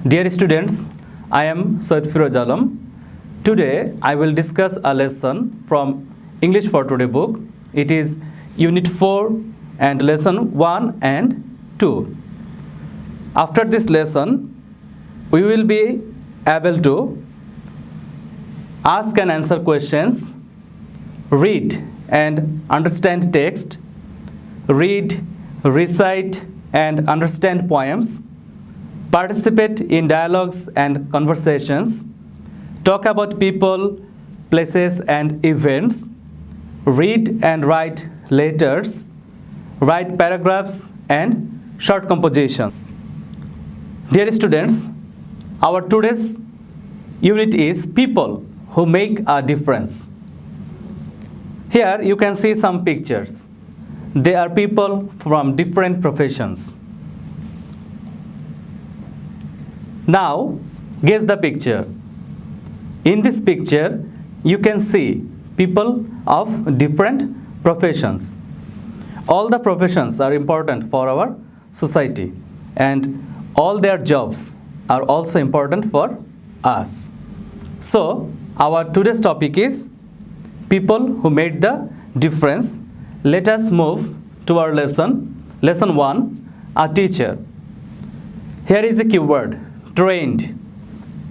Dear students, I am Syed Firoz Alam. Today I will discuss a lesson from English for Today book. It is Unit 4 and Lesson 1 and 2. After this lesson, we will be able to ask and answer questions, read and understand text, read, recite and understand poems, participate in dialogues and conversations, talk about people, places and events, read and write letters, write paragraphs and short composition. Dear students, our today's unit is people who make a difference. Here you can see some pictures. They are people from different professions. Now, guess the picture. In this picture, you can see people of different professions. All the professions are important for our society, and all their jobs are also important for us. So, our today's topic is people who made the difference. Let us move to our lesson. Lesson 1, a teacher. Here is a keyword, trained.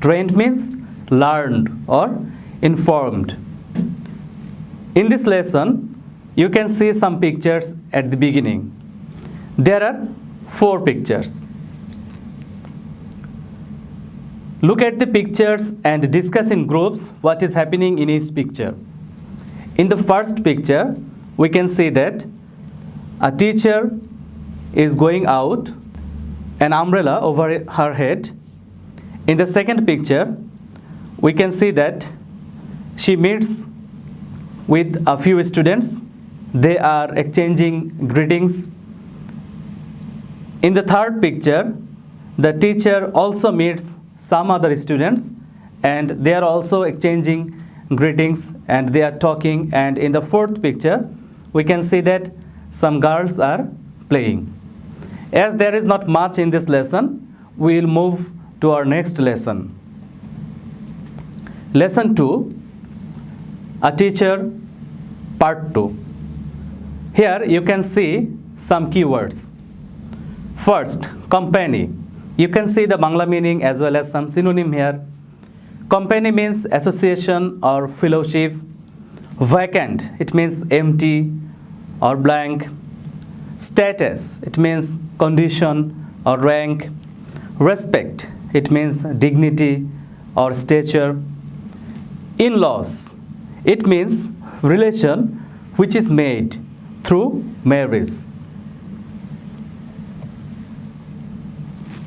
Trained means learned or informed. In this lesson, you can see some pictures at the beginning. There are 4 pictures. Look at the pictures and discuss in groups what is happening in each picture. In the first picture, we can see that a teacher is going out, an umbrella over her head. In the second picture, we can see that she meets with a few students. They are exchanging greetings. In the third picture, the teacher also meets some other students and they are also exchanging greetings and they are talking. And in the fourth picture, we can see that some girls are playing. As there is not much in this lesson, we will move to our next lesson. Lesson 2, a teacher, part 2. Here you can see some keywords. First, company. You can see the Bangla meaning as well as some synonym here. Company means association or fellowship. Vacant, it means empty or blank. Status, it means condition or rank. Respect, it means dignity or stature. In-laws, it means relation which is made through marriage.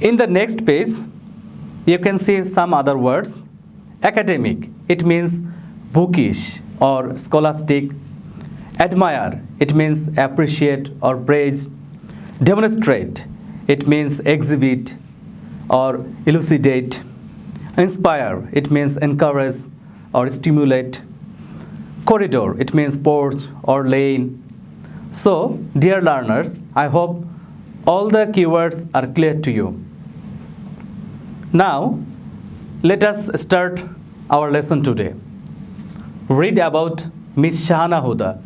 In the next page, you can see some other words. Academic, it means bookish or scholastic. Admire, it means appreciate or praise. Demonstrate, it means exhibit or elucidate. Inspire, it means encourage or stimulate. Corridor, it means porch or lane. So, dear learners, I hope all the keywords are clear to you. Now, let us start our lesson today. Read about Miss Shahana Huda.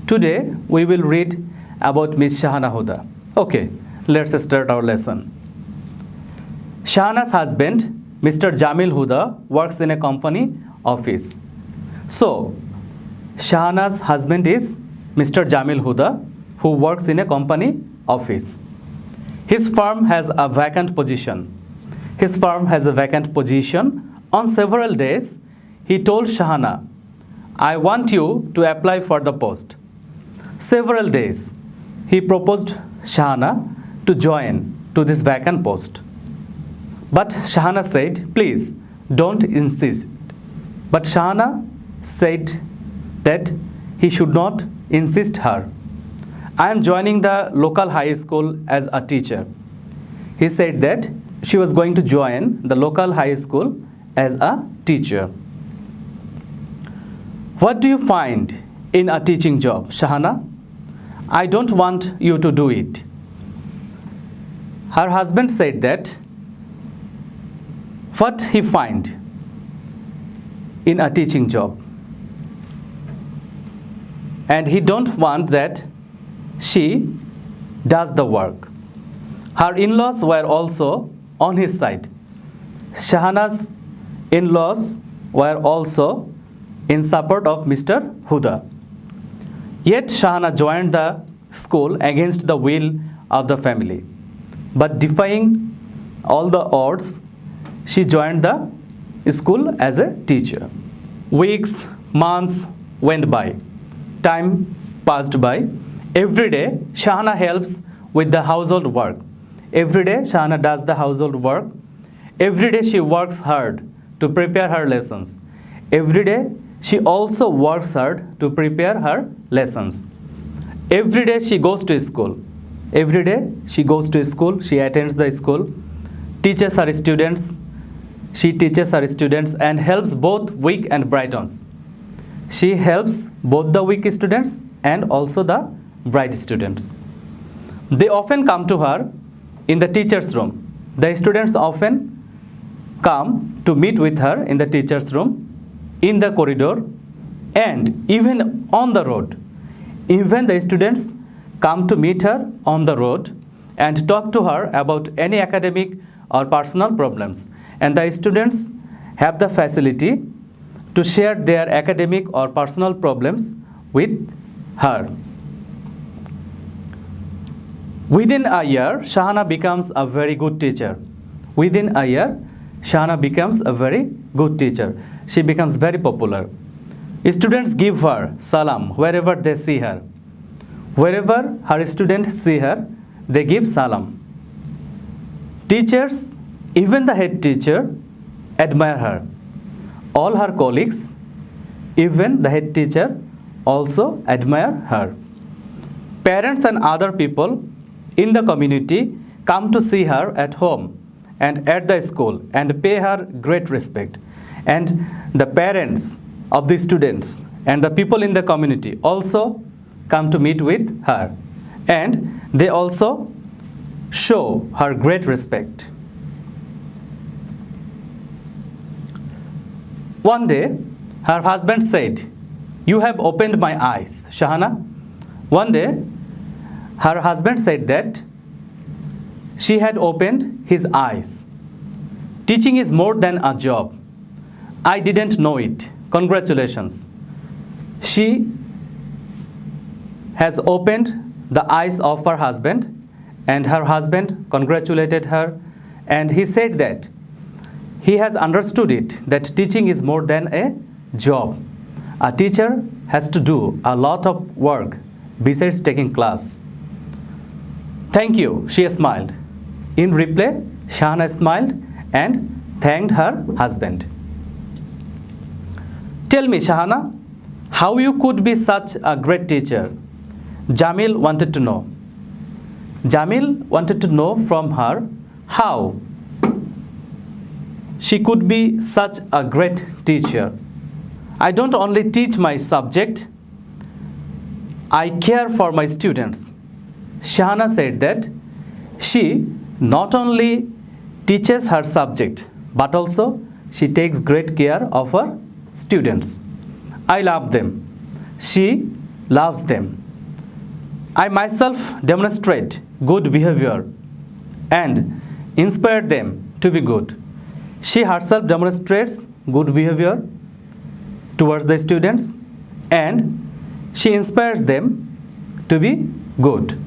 Today, we will read about Miss Shahana Huda. Okay, let's start our lesson. Shahana's husband, Mr. Jamil Huda, works in a company office. So, Shahana's husband is Mr. Jamil Huda, who works in a company office. His firm has a vacant position. His firm has a vacant position. On several days, he told Shahana, I want you to apply for the post. Several days, he proposed Shahana to join to this vacant post. But Shahana said, please don't insist. But Shahana said that he should not insist her. I am joining the local high school as a teacher. He said that she was going to join the local high school as a teacher. What do you find in a teaching job, Shahana? I don't want you to do it. Her husband said that what he find in a teaching job, and he don't want that she does the work. Her in-laws were also on his side. Shahana's in-laws were also in support of Mr. Huda. Yet Shahana joined the school against the will of the family. But defying all the odds, she joined the school as a teacher. Weeks, months went by. Time passed by. Every day, Shahana helps with the household work. Every day, Shahana does the household work. Every day, she works hard to prepare her lessons. Every day, she also works hard to prepare her lessons. Every day, she goes to school. Every day, she goes to school. She attends the school, teaches her students. She teaches her students and helps both weak and bright ones. She helps both the weak students and also the bright students. They often come to her in the teacher's room. The students often come to meet with her in the teacher's room, in the corridor, and even on the road. Even the students come to meet her on the road and talk to her about any academic or personal problems. And the students have the facility to share their academic or personal problems with her. Within a year, Shahana becomes a very good teacher. Within a year, Shahana becomes a very good teacher. She becomes very popular. Students give her salam wherever they see her. Wherever her students see her, they give salam. Teachers, even the head teacher, admire her. All her colleagues, even the head teacher, also admire her. Parents and other people in the community come to see her at home and at the school and pay her great respect. And the parents of the students and the people in the community also come to meet with her, and they also show her great respect. One day, her husband said, "You have opened my eyes, Shahana." One day, her husband said that she had opened his eyes. Teaching is more than a job. I didn't know it. Congratulations. She has opened the eyes of her husband, and her husband congratulated her, and he said that he has understood it, that teaching is more than a job. A teacher has to do a lot of work besides taking class. Thank you, she smiled. In reply, Shahana smiled and thanked her husband. Tell me, Shahana, how you could be such a great teacher? Jamil wanted to know. Jamil wanted to know from her how she could be such a great teacher. I don't only teach my subject, I care for my students. Shahana said that she not only teaches her subject, but also she takes great care of her students. I love them. She loves them. I myself demonstrate good behavior and inspire them to be good. She herself demonstrates good behavior towards the students, and she inspires them to be good.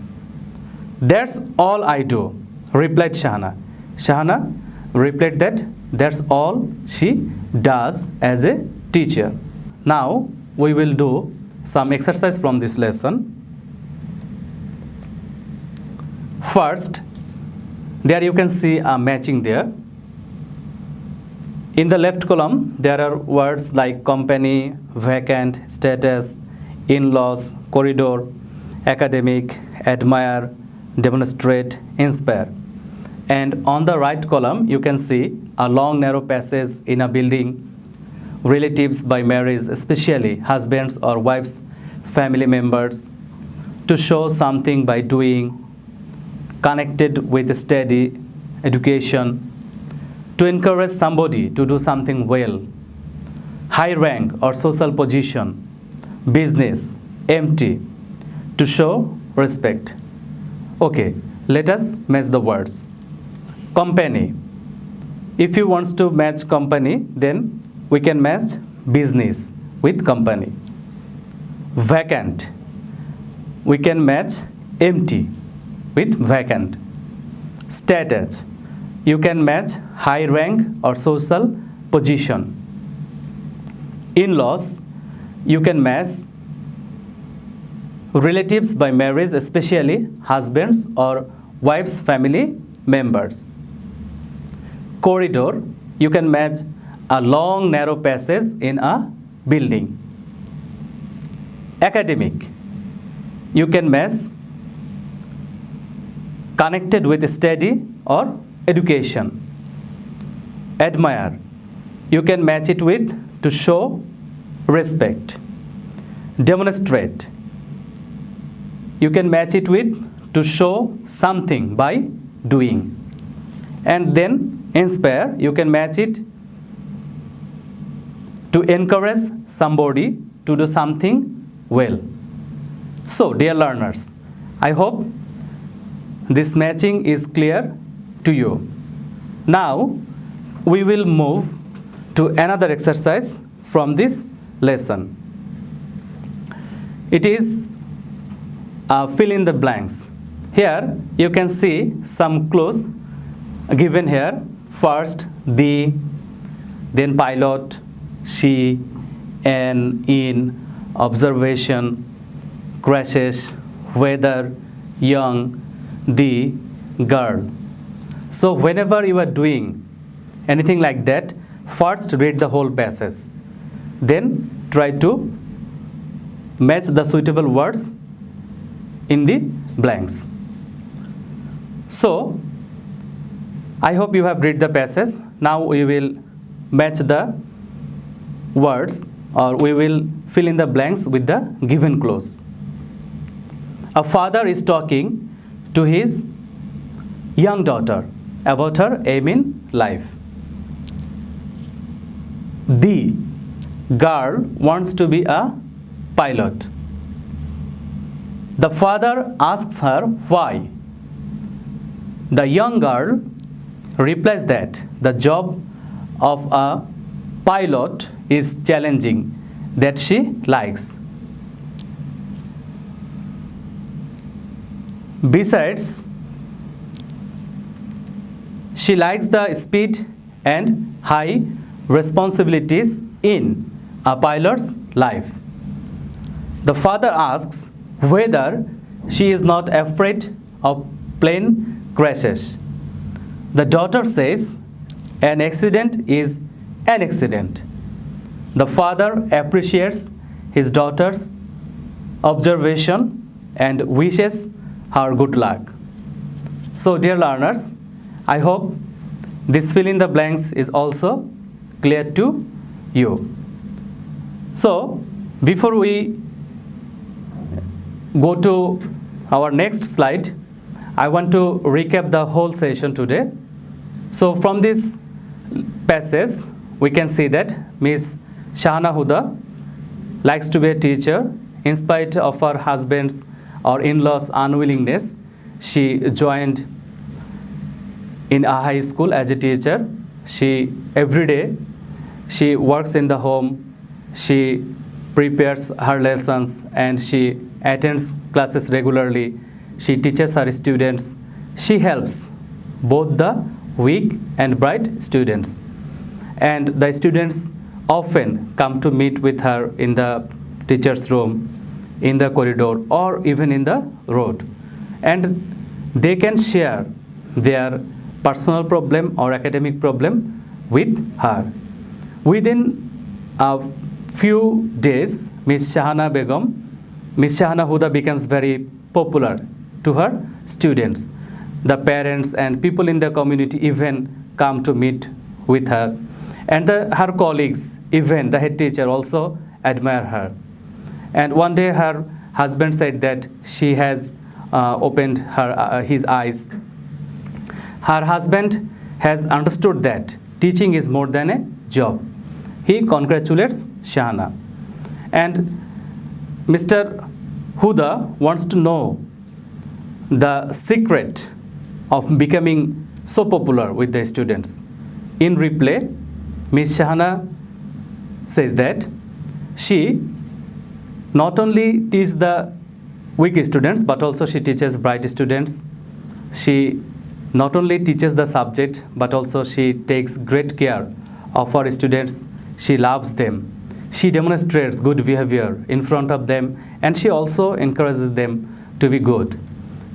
That's all I do, replied Shahana. Shahana replied that that's all she does as a teacher. Now we will do some exercise from this lesson. First, there you can see a matching there. In the left column, there are words like company, vacant, status, in-laws, corridor, academic, admire, demonstrate, inspire. And on the right column, you can see a long narrow passage in a building, relatives by marriage, especially husbands or wives, family members, to show something by doing, connected with study, education, to encourage somebody to do something well. High rank or social position, business, empty, to show respect. Okay, let us match the words. Company. If you want to match company, then we can match business with company. Vacant. We can match empty with vacant. Status. You can match high rank or social position. In-laws. You can match relatives by marriage, especially husbands or wives' family members. Corridor. You can match a long narrow passage in a building. Academic. You can match connected with study or education. Admire. You can match it with to show respect. Demonstrate. You can match it with to show something by doing. And then inspire. You can match it to encourage somebody to do something well. So, dear learners, I hope this matching is clear to you. Now, we will move to another exercise from this lesson. It is fill in the blanks. Here, you can see some clues given here. First, the, then pilot, she, and in, observation, crashes, weather, young, the, girl. So whenever you are doing anything like that, first read the whole passage. Then try to match the suitable words in the blanks. So I hope you have read the passage. Now we will match the words, or we will fill in the blanks with the given clues. A father is talking to his young daughter about her aim in life. The girl wants to be a pilot. The father asks her why. The young girl replies that the job of a pilot is challenging, that she likes. Besides, she likes the speed and high responsibilities in a pilot's life. The father asks whether she is not afraid of plane crashes. The daughter says an accident is an accident. The father appreciates his daughter's observation and wishes her good luck. So, dear learners, I hope this fill in the blanks is also clear to you. So, before we go to our next slide, I want to recap the whole session today. So, from this passage, we can see that Miss Shahana Huda likes to be a teacher. In spite of her husband's or in-laws' unwillingness, she joined in a high school as a teacher. Every day she works in the home, she prepares her lessons, and she attends classes regularly. She teaches her students. She helps both the weak and bright students. And the students often come to meet with her in the teacher's room, in the corridor, or even in the road. And they can share their personal problem or academic problem with her. Within a few days, Miss Shahana Huda becomes very popular to her students. The parents and people in the community even come to meet with her. And her colleagues, even the head teacher, also admire her. And one day her husband said that she has opened his eyes. Her husband has understood that teaching is more than a job. He congratulates Shahana. And Mr. Huda wants to know the secret of becoming so popular with the students. In reply, Miss Shahana says that she not only teaches the weak students, but also she teaches bright students. She not only teaches the subject, but also she takes great care of her students. She loves them. She demonstrates good behavior in front of them, and she also encourages them to be good.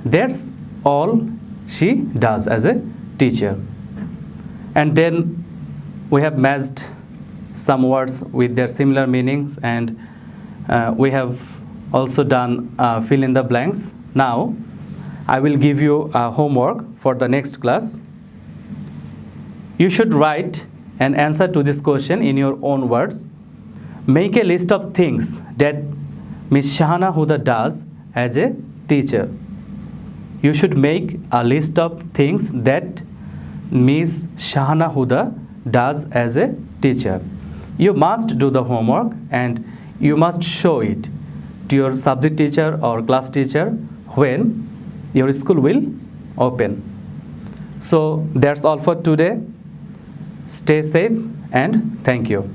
That's all she does as a teacher. And then we have matched some words with their similar meanings, and we have also done fill in the blanks. Now I will give you a homework for the next class. You should write an answer to this question in your own words. Make a list of things that Miss Shahana Huda does as a teacher. You should make a list of things that Miss Shahana Huda does as a teacher. You must do the homework and you must show it to your subject teacher or class teacher when your school will open. So that's all for today. Stay safe and thank you.